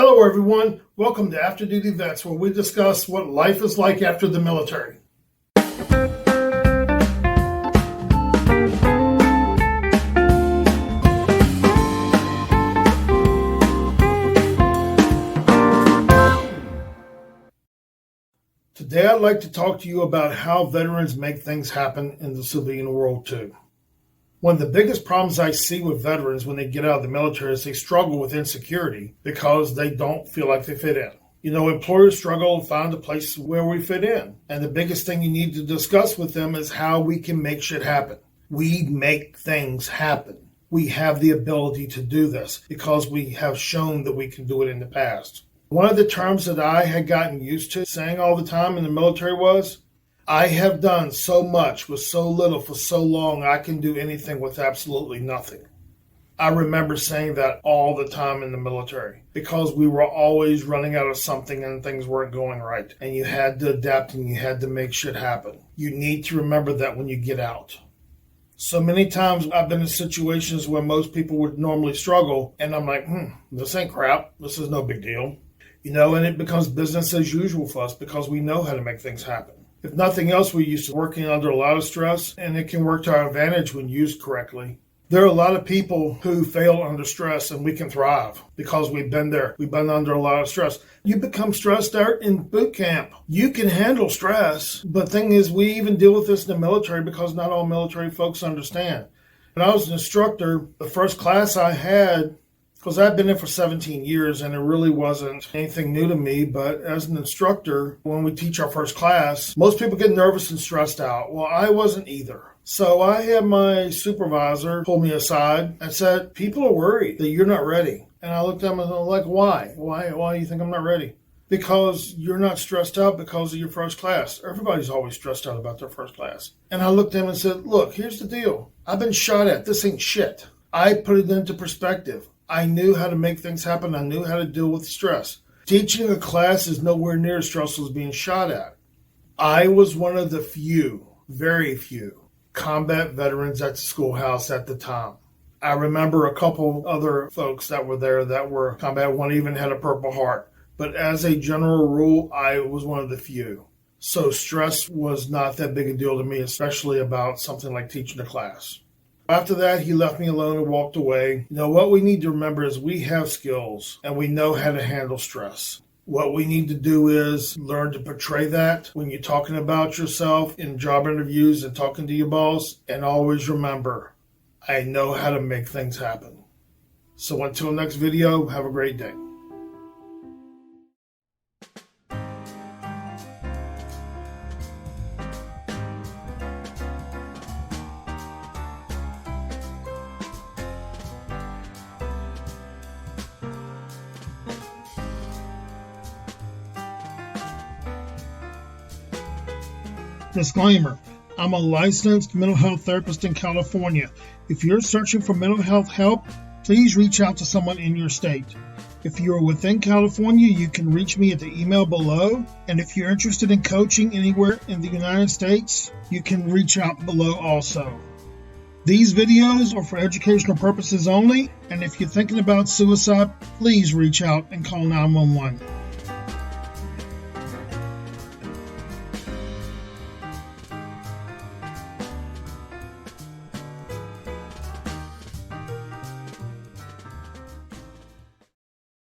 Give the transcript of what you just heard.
Hello everyone, welcome to After Duty Vets, where we discuss what life is like after the military. Today I'd like to talk to you about how veterans make things happen in the civilian world too. One of the biggest problems I see with veterans when they get out of the military is they struggle with insecurity because they don't feel like they fit in. You know, employers struggle to find a place where we fit in. And the biggest thing you need to discuss with them is how we can make shit happen. We make things happen. We have the ability to do this because we have shown that we can do it in the past. One of the terms that I had gotten used to saying all the time in the military was, I have done so much with so little for so long, I can do anything with absolutely nothing. I remember saying that all the time in the military because we were always running out of something and things weren't going right. And you had to adapt and you had to make shit happen. You need to remember that when you get out. So many times I've been in situations where most people would normally struggle and I'm like, this ain't crap. This is no big deal. You know, and it becomes business as usual for us because we know how to make things happen. If nothing else, we're used to working under a lot of stress, and it can work to our advantage when used correctly. There are a lot of people who fail under stress, and we can thrive because we've been there. We've been under a lot of stress. You become stressed out in boot camp. You can handle stress, but the thing is, we even deal with this in the military because not all military folks understand. When I was an instructor, the first class I had, because I've been there for 17 years and it really wasn't anything new to me, but as an instructor, when we teach our first class, most people get nervous and stressed out. Well, I wasn't either. So I had my supervisor pull me aside and said, people are worried that you're not ready. And I looked at him and I was like, why? Why do you think I'm not ready? Because you're not stressed out because of your first class. Everybody's always stressed out about their first class. And I looked at him and said, look, here's the deal. I've been shot at. This ain't shit. I put it into perspective. I knew how to make things happen. I knew how to deal with stress. Teaching a class is nowhere near as stressful as being shot at. I was one of the few, very few, combat veterans at the schoolhouse at the time. I remember a couple other folks that were there that were combat. One even had a Purple Heart. But as a general rule, I was one of the few. So stress was not that big a deal to me, especially about something like teaching a class. After that, he left me alone and walked away. You know, what we need to remember is we have skills and we know how to handle stress. What we need to do is learn to portray that when you're talking about yourself in job interviews and talking to your boss. And always remember, I know how to make things happen. So until next video, have a great day. Disclaimer, I'm a licensed mental health therapist in California. If you're searching for mental health help, please reach out to someone in your state. If you are within California, you can reach me at the email below. And if you're interested in coaching anywhere in the United States, you can reach out below also. These videos are for educational purposes only, and if you're thinking about suicide, please reach out and call 911.